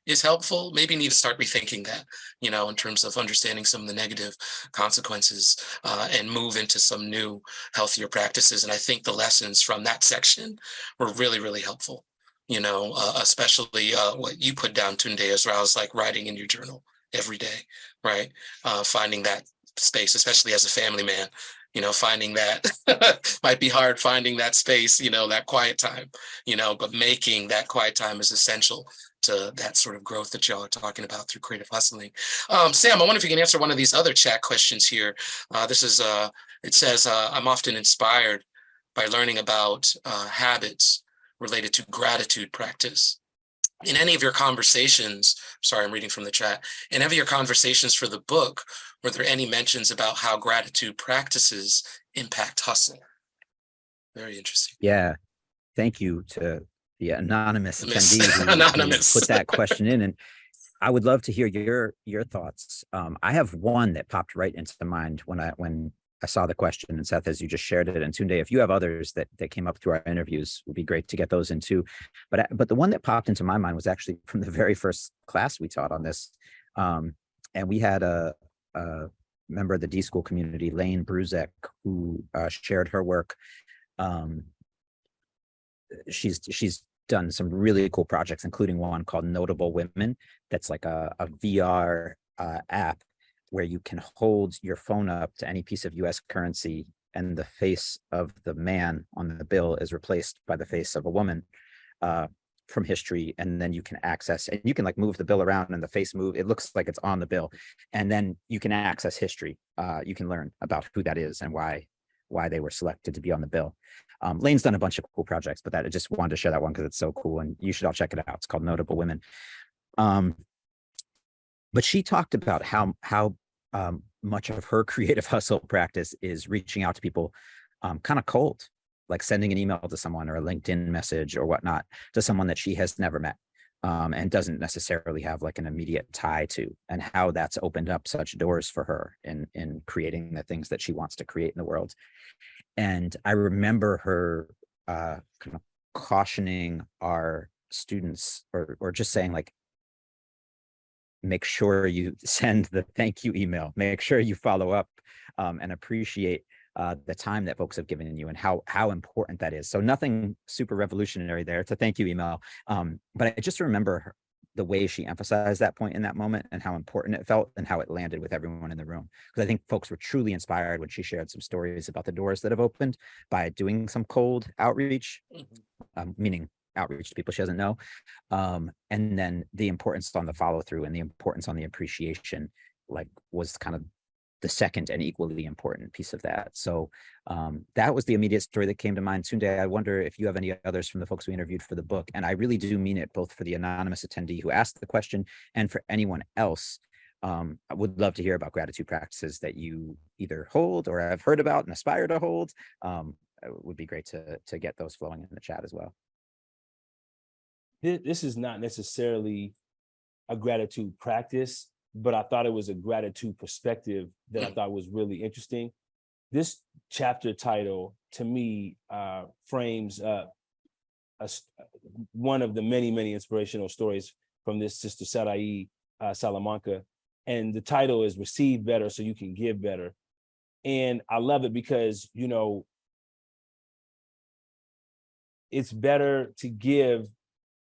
is helpful, maybe need to start rethinking that, in terms of understanding some of the negative consequences and move into some new, healthier practices. And I think the lessons from that section were really, really helpful, especially what you put down, Tunde, as well as like writing in your journal every day, right? Finding that space, especially as a family man, finding that might be hard, finding that space, that quiet time, but making that quiet time is essential to that sort of growth that y'all are talking about through creative hustling. Sam, I wonder if you can answer one of these other chat questions here. This is, it says, I'm often inspired by learning about habits related to gratitude practice. In any of your conversations, sorry, I'm reading from the chat, in any of your conversations for the book, were there any mentions about how gratitude practices impact hustle? Very interesting. Yeah, thank you to the anonymous attendee who put that question in. And I would love to hear your thoughts. I have one that popped right into mind when I saw the question, and Seth, as you just shared it, and Tunde, if you have others that came up through our interviews, it would be great to get those in too. But the one that popped into my mind was actually from the very first class we taught on this. And we had a member of the D.school community, Lane Bruzek, who shared her work. She's done some really cool projects, including one called Notable Women. That's like a VR app where you can hold your phone up to any piece of U.S. currency, and the face of the man on the bill is replaced by the face of a woman from history. And then you can access, and you can like move the bill around and the face move. It looks like it's on the bill. And then you can access history. You can learn about who that is and why they were selected to be on the bill. Lane's done a bunch of cool projects, but I just wanted to share that one because it's so cool, and you should all check it out. It's called Notable Women. But she talked about how much of her creative hustle practice is reaching out to people kind of cold, like sending an email to someone or a LinkedIn message or whatnot to someone that she has never met and doesn't necessarily have like an immediate tie to, and how that's opened up such doors for her in creating the things that she wants to create in the world. And I remember her kind of cautioning our students, or just saying like, make sure you send the thank you email, make sure you follow up and appreciate the time that folks have given you and how important that is. So nothing super revolutionary there. It's a thank you email. But I just remember the way she emphasized that point in that moment and how important it felt and how it landed with everyone in the room. Because I think folks were truly inspired when she shared some stories about the doors that have opened by doing some cold outreach, meaning outreach to people she doesn't know. And then the importance on the follow through and the importance on the appreciation, like, was kind of the second and equally important piece of that. So that was the immediate story that came to mind. Tunde, I wonder if you have any others from the folks we interviewed for the book. And I really do mean it, both for the anonymous attendee who asked the question and for anyone else. I would love to hear about gratitude practices that you either hold or have heard about and aspire to hold. It would be great to get those flowing in the chat as well. This is not necessarily a gratitude practice, but I thought it was a gratitude perspective that I thought was really interesting. This chapter title to me, frames one of the many inspirational stories from this sister Sarai Salamanca. And the title is Receive Better So You Can Give Better. And I love it because, you know, it's better to give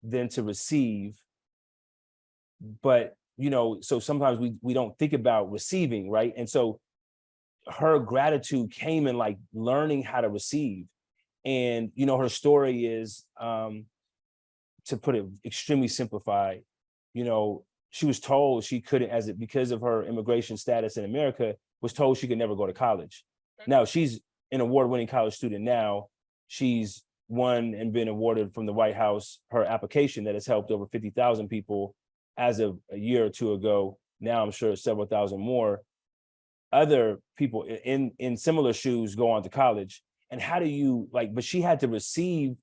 than to receive. But, you know, so sometimes we don't think about receiving, right? And so her gratitude came in like learning how to receive. And, you know, her story is, to put it extremely simplified, you know, she was told she couldn't, because of her immigration status in America, was told she could never go to college. Now she's an award-winning college student now. She's won and been awarded from the White House her application that has helped over 50,000 people as of a year or two ago. Now I'm sure several thousand more. Other people in similar shoes go on to college. And how do you but she had to receive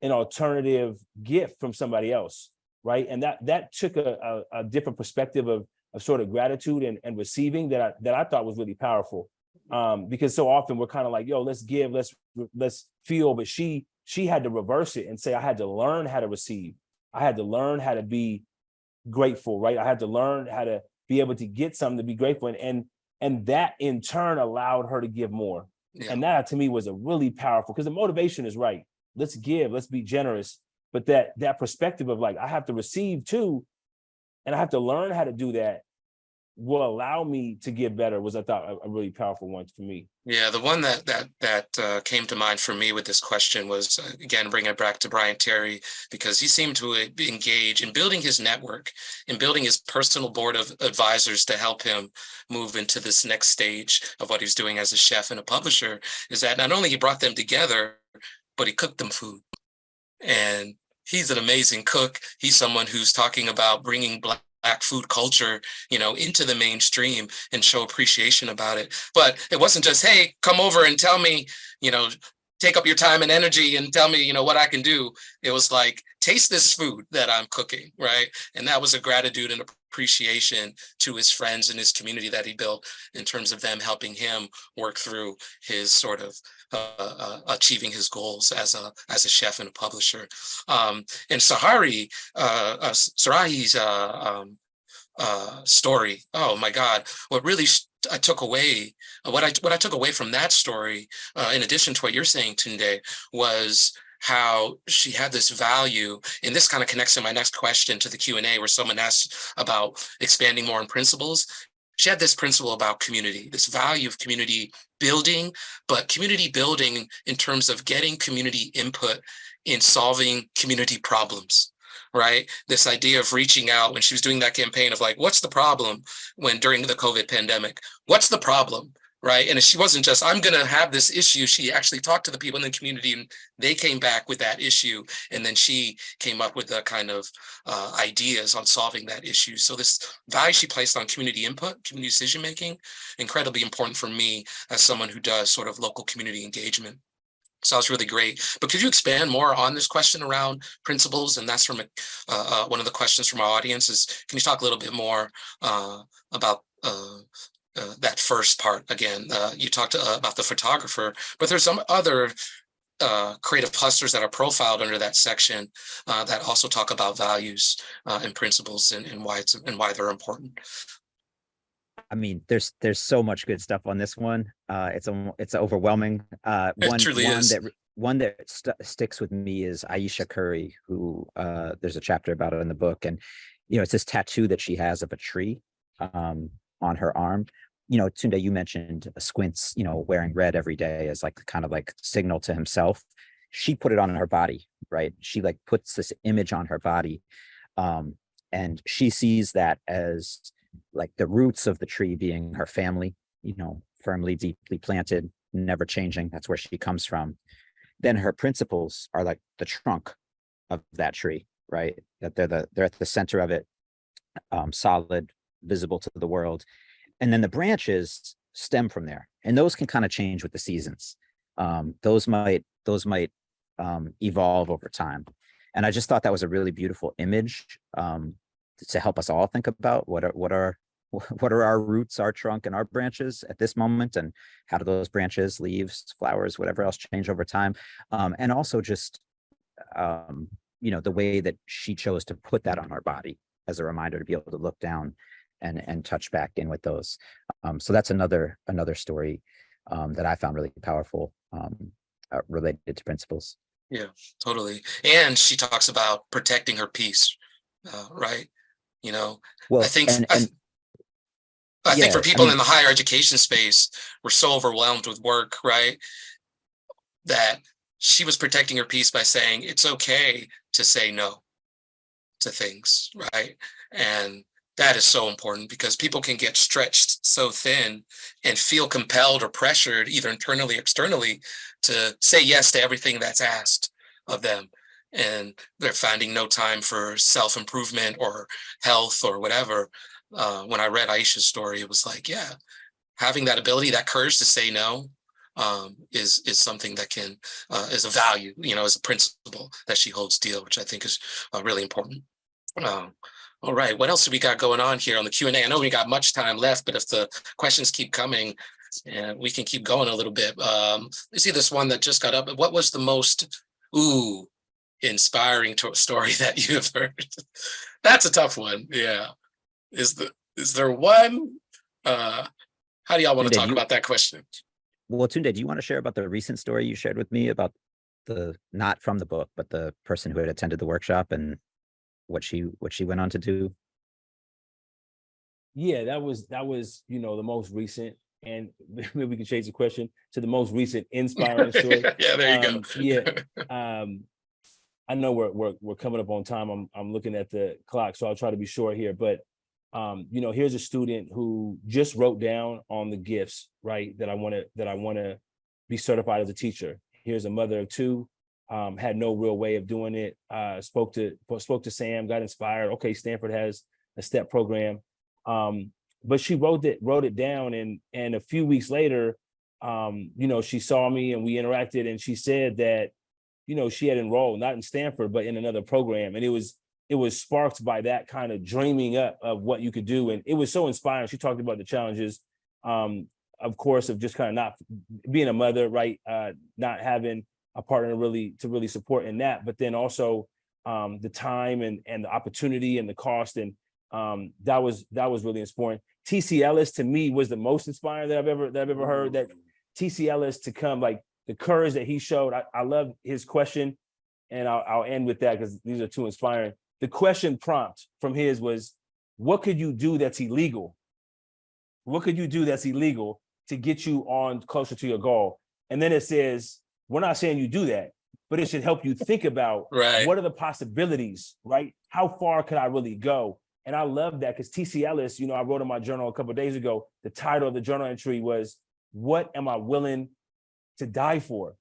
an alternative gift from somebody else, right? And that took a different perspective of sort of gratitude and receiving that I thought was really powerful. Because so often we're kind of like, yo, let's give, let's feel, but she had to reverse it and say, I had to learn how to receive. I had to learn how to be grateful, right? I had to learn how to be able to get something to be grateful. And that in turn allowed her to give more. Yeah. And that to me was a really powerful, because the motivation is right. Let's give, let's be generous. But that perspective of like, I have to receive too, and I have to learn how to do that will allow me to give better was, I thought, a really powerful one for me. Yeah, the one that came to mind for me with this question was, again, bringing it back to Brian Terry, because he seemed to engage in building his network, in building his personal board of advisors to help him move into this next stage of what he's doing as a chef and a publisher, is that not only he brought them together, but he cooked them food. And he's an amazing cook. He's someone who's talking about bringing Black food culture, you know, into the mainstream and show appreciation about it. But it wasn't just, hey, come over and tell me, you know, take up your time and energy and tell me, you know, what I can do. It was like, taste this food that I'm cooking, right? And that was a gratitude and appreciation to his friends and his community that he built, in terms of them helping him work through his sort of achieving his goals as a chef and a publisher. And Sarai's story, oh my God, what really I took away, what I took away from that story, in addition to what you're saying, Tunde, was how she had this value, and this kind of connects to my next question to the Q&A, where someone asked about expanding more on principles. She had this principle about community, this value of community building, but community building in terms of getting community input in solving community problems, right? This idea of reaching out when she was doing that campaign of like, what's the problem when during the COVID pandemic, what's the problem, right? And she wasn't just, I'm going to have this issue. She actually talked to the people in the community and they came back with that issue. And then she came up with the kind of ideas on solving that issue. So this value she placed on community input, community decision-making, incredibly important for me as someone who does sort of local community engagement. So that's really great. But could you expand more on this question around principles? And that's from one of the questions from our audience is, can you talk a little bit more about that first part? Again, you talked about the photographer, but there's some other creative hustlers that are profiled under that section that also talk about values and principles and why they're important. I mean, there's so much good stuff on this one. It's overwhelming. One that sticks with me is Aisha Curry, who there's a chapter about it in the book, and you know, it's this tattoo that she has of a tree on her arm. You know, Tunde, you mentioned Squints, you know, wearing red every day as like kind of like signal to himself. She put it on her body, right? She like puts this image on her body, and she sees that as like the roots of the tree being her family, you know, firmly, deeply planted, never changing. That's where she comes from. Then her principles are like the trunk of that tree, right? That they're at the center of it, solid, visible to the world. And then the branches stem from there, and those can kind of change with the seasons. Those might evolve over time. And I just thought that was a really beautiful image to help us all think about what are what are our roots, our trunk, and our branches at this moment, and how do those branches, leaves, flowers, whatever else change over time, and also just the way that she chose to put that on our body as a reminder to be able to look down and touch back in with those. So that's another story that I found really powerful, related to principles. Yeah, totally. And she talks about protecting her peace, right? Well, I think I for people mean, in the higher education space, we're so overwhelmed with work, right? That she was protecting her peace by saying it's okay to say no to things, right? And that is so important because people can get stretched so thin and feel compelled or pressured, either internally or externally, to say yes to everything that's asked of them. And they're finding no time for self-improvement or health or whatever. When I read Aisha's story, it was like, yeah, having that ability, that courage to say no, is something that can is a value, is a principle that she holds dear, which I think is really important. All right, what else do we got going on here on the Q&A? I know we got much time left, but if the questions keep coming, we can keep going a little bit. You see this one that just got up. What was the most inspiring story that you have heard? That's a tough one. Yeah. Is there one? How do y'all want to talk about that question? Well, Tunde, do you want to share about the recent story you shared with me about not from the book, but the person who had attended the workshop and what she went on to do? Yeah, that was the most recent, and maybe we can change the question to the most recent inspiring story. Yeah, there you go. Yeah. I know we're coming up on time. I'm looking at the clock, so I'll try to be short here. But here's a student who just wrote down on the gifts, right, that I want to be certified as a teacher. Here's a mother of two, had no real way of doing it. Spoke to Sam, got inspired. Okay, Stanford has a STEP program, but she wrote it down, and a few weeks later, she saw me and we interacted, and she said that she had enrolled not in Stanford but in another program, and it was sparked by that kind of dreaming up of what you could do. And it was so inspiring. She talked about the challenges, of course, of just kind of not being a mother, right? Not having a partner to really support in that, but then also the time and the opportunity and the cost. And that was really inspiring. TC Ellis to me was the most inspiring that I've ever heard. That TC Ellis to come, like the courage that he showed. I love his question, and I'll end with that because these are too inspiring. The question prompt from his was, what could you do that's illegal? What could you do that's illegal to get you on closer to your goal? And then it says, we're not saying you do that, but it should help you think about what are the possibilities, right? How far could I really go? And I love that because TC Ellis, I wrote in my journal a couple of days ago, the title of the journal entry was, what am I willing to die for?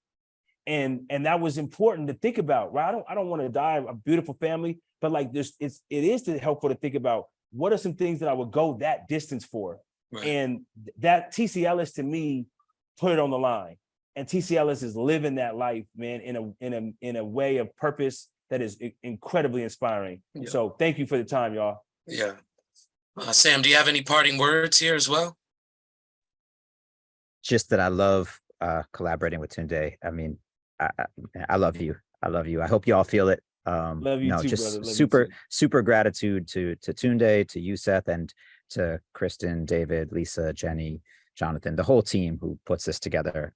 And that was important to think about, right? I don't want to die a beautiful family, but like it is helpful to think about what are some things that I would go that distance for. Right. And that TC Ellis to me put it on the line. And TC Ellis is living that life, man, in a way of purpose that is incredibly inspiring. Yeah. So thank you for the time, y'all. Yeah. Sam, do you have any parting words here as well? Just that I love collaborating with Tunde. I mean, I love you. I love you. I hope you all feel it. Love you too, just brother. super gratitude to Tunde, to you, Seth, and to Kristen, David, Lisa, Jenny, Jonathan, the whole team who puts this together.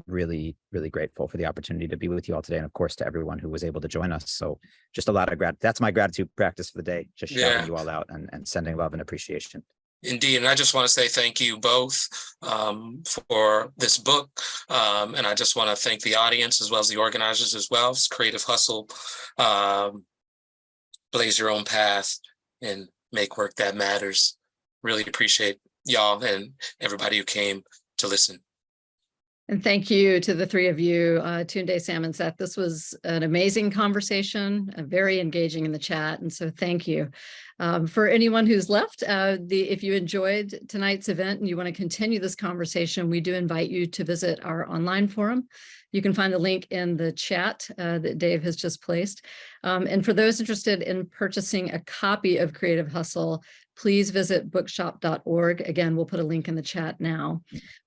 Really, really grateful for the opportunity to be with you all today, and of course to everyone who was able to join us. So just a lot of that's my gratitude practice for the day, just shouting you all out and sending love and appreciation. Indeed, and I just want to say thank you both for this book, and I just want to thank the audience as well as the organizers as well. It's Creative Hustle, blaze your own path and make work that matters. Really appreciate y'all and everybody who came to listen. And thank you to the three of you, Tunde, Sam, and Seth. This was an amazing conversation, very engaging in the chat. And so thank you. For anyone who's left, if you enjoyed tonight's event and you want to continue this conversation, we do invite you to visit our online forum. You can find the link in the chat that Dave has just placed. And for those interested in purchasing a copy of Creative Hustle, please visit bookshop.org. Again, we'll put a link in the chat now.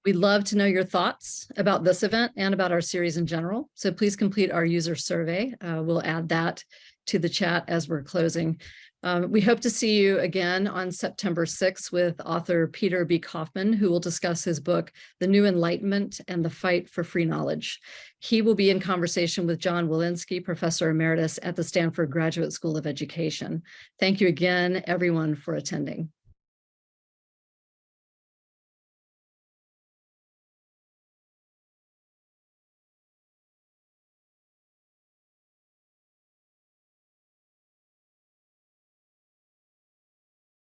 We'd love to know your thoughts about this event and about our series in general. So please complete our user survey. We'll add that to the chat as we're closing. We hope to see you again on September 6th with author Peter B. Kaufman, who will discuss his book, The New Enlightenment and the Fight for Free Knowledge. He will be in conversation with John Walensky, Professor Emeritus at the Stanford Graduate School of Education. Thank you again, everyone, for attending.